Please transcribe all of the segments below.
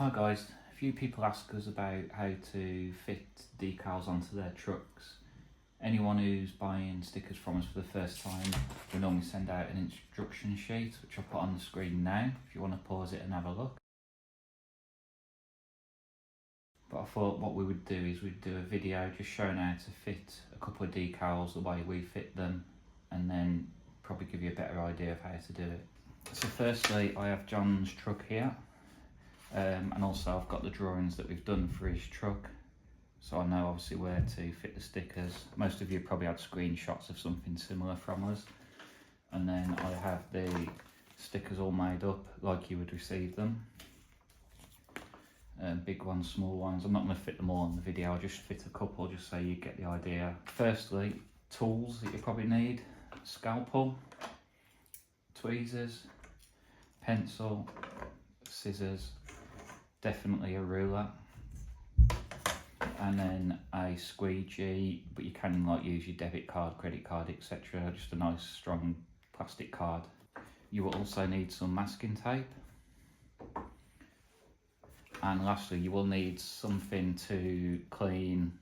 Hi guys, a few people ask us about how to fit decals onto their trucks. Anyone who's buying stickers from us for the first time, we normally send out an instruction sheet which I'll put on the screen now if you want to pause it and have a look. But I thought what we would do is we'd do a video just showing how to fit a couple of decals the way we fit them, and then probably give you a better idea of how to do it. So firstly, I have John's truck here. And also I've got the drawings that we've done for his truck, so I know obviously where to fit the stickers. Most of you probably had screenshots of something similar from us. And then I have the stickers all made up like you would receive them. Big ones, small ones. I'm not going to fit them all in the video, I'll just fit a couple just so you get the idea. Firstly, tools that you probably need: scalpel, tweezers, pencil, scissors, definitely a ruler, and then a squeegee, but you can use your debit card, credit card, etc. Just a nice strong plastic card. You will also need some masking tape, and lastly you will need something to clean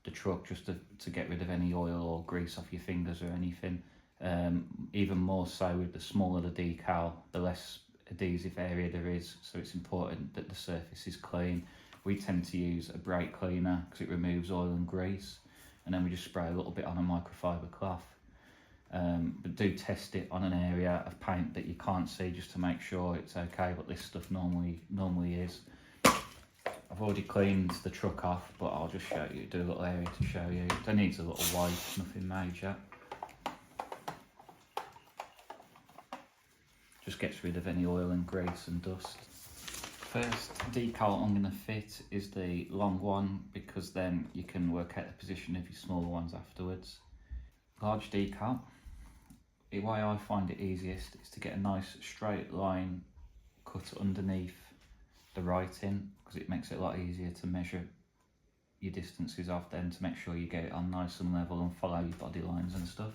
the truck, just to get rid of any oil or grease off your fingers or anything. Even more so with the smaller the decal, the less adhesive area there is, so it's important that the surface is clean. We tend to use a brake cleaner because it removes oil and grease, and then we just spray a little bit on a microfiber cloth. But do test it on an area of paint that you can't see, just to make sure it's okay, but this stuff normally is. I've already cleaned the truck off, but I'll just show you, do a little area to show you. It needs a little wipe, nothing major. Just gets rid of any oil and grease and dust. First decal I'm going to fit is the long one, because then you can work out the position of your smaller ones afterwards. Large decal, the way I find it easiest is to get a nice straight line cut underneath the writing, because it makes it a lot easier to measure your distances off then, to make sure you get it on nice and level and follow your body lines and stuff.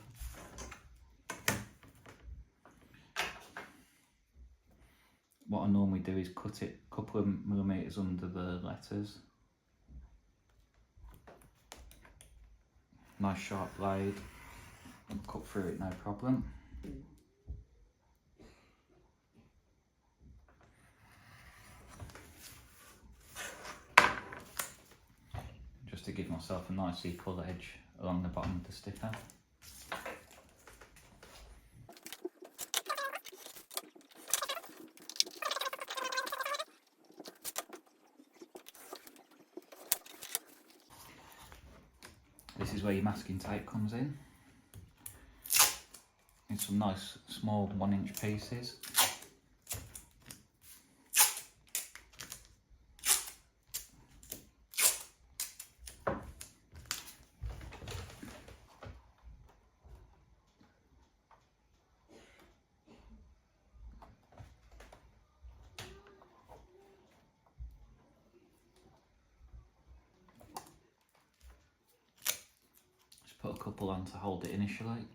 What I normally do is cut it a couple of millimetres under the letters. Nice sharp blade, and cut through it no problem. Just to give myself a nice equal edge along the bottom of the sticker. This is where your masking tape comes in. It's some nice small 1-inch pieces. Put a couple on to hold it initially.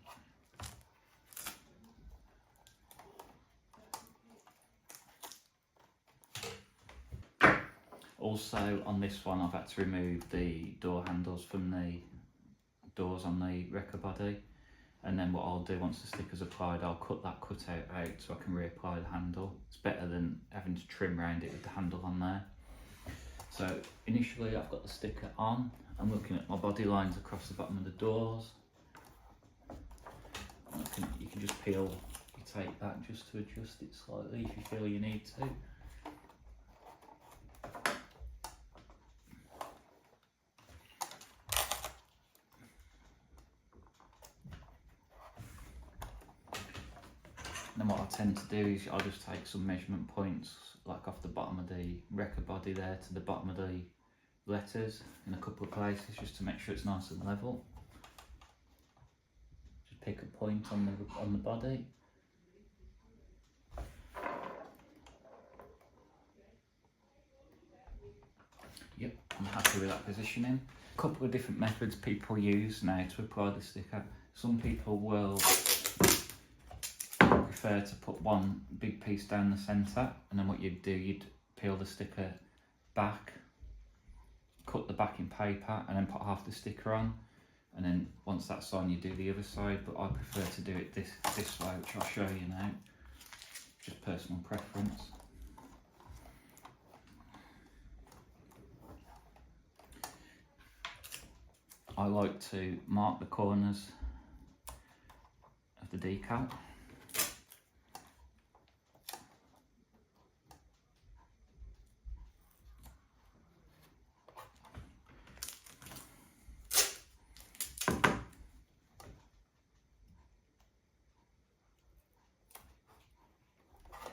Also on this one I've had to remove the door handles from the doors on the wrecker body, and then what I'll do once the sticker's applied, I'll cut that cutout out so I can reapply the handle. It's better than having to trim around it with the handle on there. So initially I've got the sticker on. I'm looking at my body lines across the bottom of the doors. You can just peel your tape back just to adjust it slightly if you feel you need to. And then what I tend to do is I'll just take some measurement points, like off the bottom of the wrecker body there to the bottom of the letters in a couple of places, just to make sure it's nice and level. Just pick a point on the body. Yep, I'm happy with that positioning. A couple of different methods people use now to apply the sticker. Some people will prefer to put one big piece down the centre, and then what you'd do, you'd peel the sticker back, cut the backing paper and then put half the sticker on, and then once that's on you do the other side, but I prefer to do it this way, which I'll show you now, just personal preference. I like to mark the corners of the decal.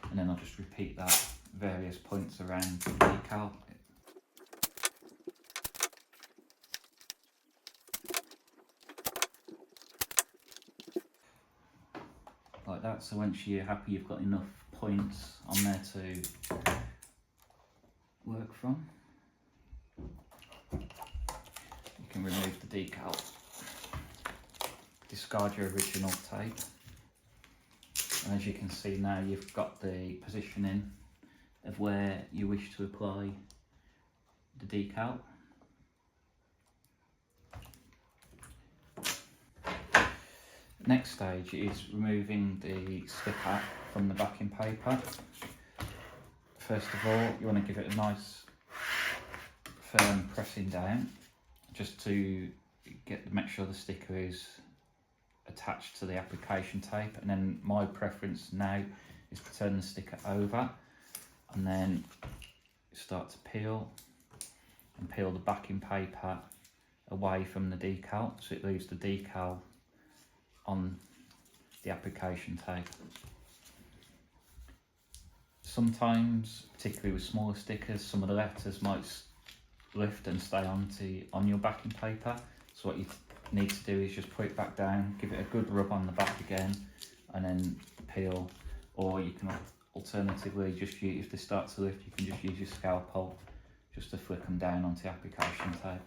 And then I'll just repeat that various points around the decal. Like that, so once you're happy you've got enough points on there to work from, you can remove the decal, discard your original tape, and as you can see now you've got the positioning of where you wish to apply the decal. Next stage is removing the sticker from the backing paper. First of all, you want to give it a nice firm pressing down, just to make sure the sticker is attached to the application tape. And then my preference now is to turn the sticker over and then start to peel the backing paper away from the decal, so it leaves the decal on the application tape. Sometimes, particularly with smaller stickers, some of the letters might lift and stay on your backing paper, so what you need to do is just put it back down, give it a good rub on the back again, and then peel. Or you can alternatively just use, if they start to lift, you can just use your scalpel just to flick them down onto the application tape.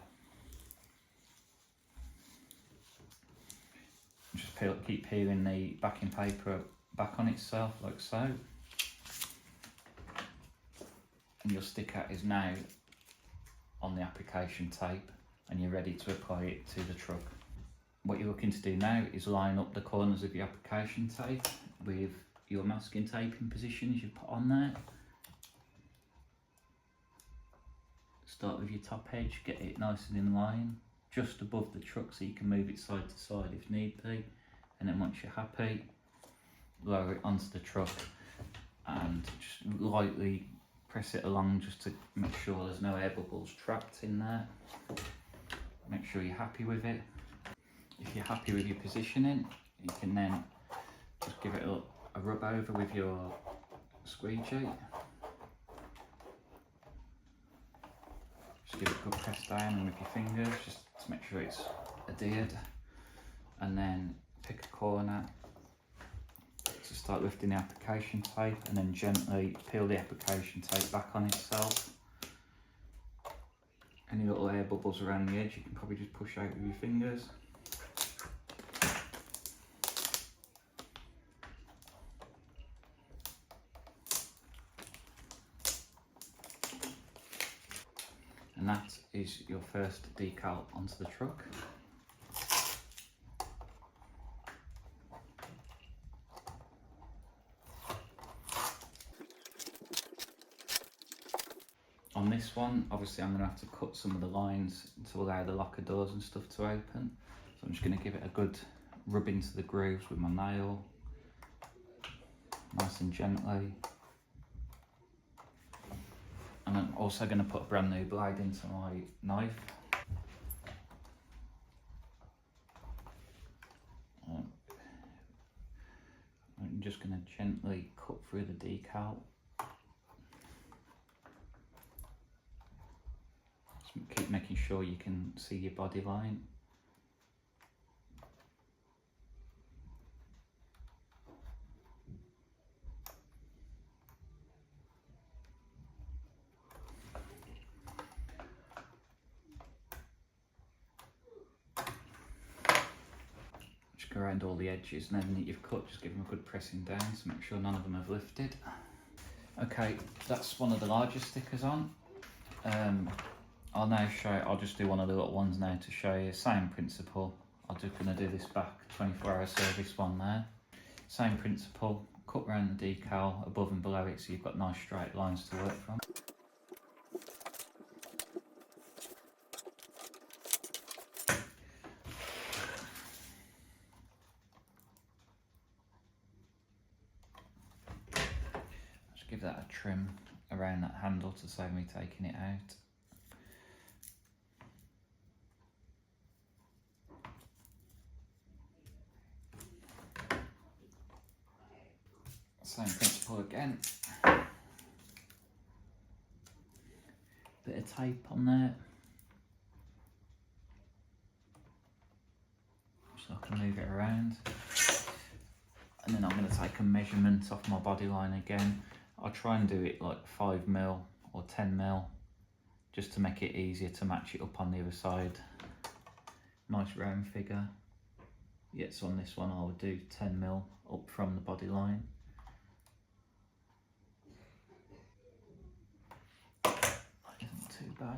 Just keep peeling the backing paper back on itself like so, and your sticker is now on the application tape and you're ready to apply it to the truck. What you're looking to do now is line up the corners of your application tape with your masking tape in position as you put on there. Start with your top edge, get it nice and in line, just above the truck so you can move it side to side if need be, and then once you're happy, lower it onto the truck and just lightly press it along just to make sure there's no air bubbles trapped in there. Make sure you're happy with it. If you're happy with your positioning, you can then just give it a rub over with your squeegee. Just give it a good press down and with your fingers just to make sure it's adhered, and then pick a corner to start lifting the application tape, and then gently peel the application tape back on itself. Any little air bubbles around the edge you can probably just push out with your fingers. And that is your first decal onto the truck. On this one, obviously I'm going to have to cut some of the lines to allow the locker doors and stuff to open. So I'm just going to give it a good rub into the grooves with my nail, nice and gently. And I'm also going to put a brand new blade into my knife. I'm just going to gently cut through the decal. Just keep making sure you can see your body line. Go around all the edges, and then that you've cut, just give them a good pressing down to make sure none of them have lifted. Okay, that's one of the larger stickers on. I'll now show, I'll just do one of the little ones now to show you. Same principle. I'm just going to do this back 24-hour service one there. Same principle, cut around the decal above and below it so you've got nice straight lines to work from. Just give that a trim around that handle to save me taking it out. Same principle again. Bit of tape on there. So I can move it around. And then I'm going to take a measurement off my body line again. I'll try and do it like 5mm or 10mm, just to make it easier to match it up on the other side. Nice round figure. Yeah, so on this one I would do 10mm up from the body line. Isn't too bad.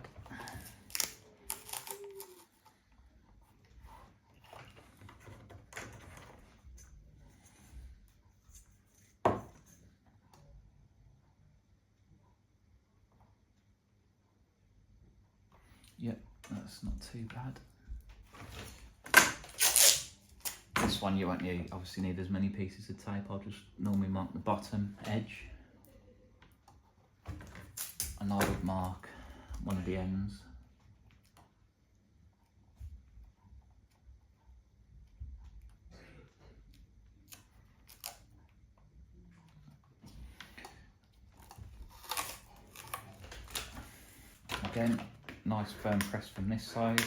Yep, that's not too bad. This one you won't need, obviously need as many pieces of tape. I'll just normally mark the bottom edge. And I would mark one of the ends. Again, nice firm press from this side.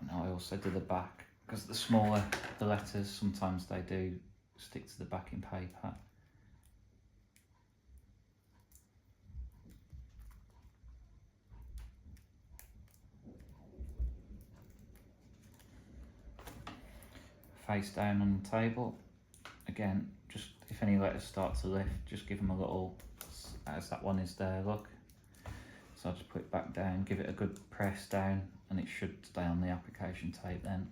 Now I also do the back, because the smaller the letters, sometimes they do stick to the backing paper. Face down on the table. Again, just if any letters start to lift, just give them a little, as that one is there, look. So I'll just put it back down, give it a good press down, and it should stay on the application tape then.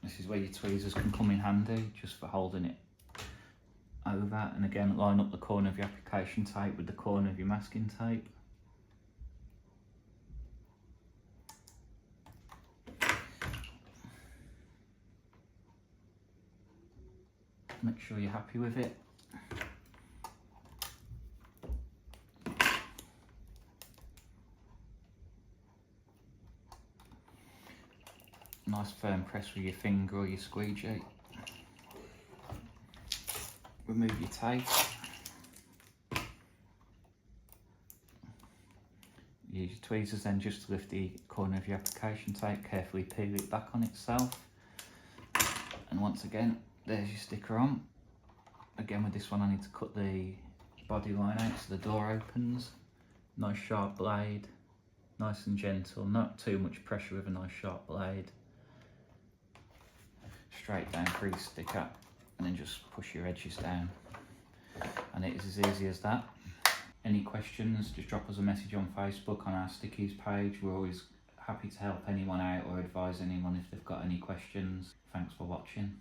This is where your tweezers can come in handy, just for holding it over. And again, line up the corner of your application tape with the corner of your masking tape. Make sure you're happy with it. Nice firm press with your finger or your squeegee. Remove your tape. Use your tweezers then just to lift the corner of your application tape, carefully peel it back on itself. And once again, there's your sticker on. Again with this one I need to cut the body line out so the door opens. Nice sharp blade, nice and gentle, not too much pressure with a nice sharp blade. Straight down through your sticker and then just push your edges down. And it is as easy as that. Any questions, just drop us a message on Facebook on our Stickeez page. We're always happy to help anyone out or advise anyone if they've got any questions. Thanks for watching.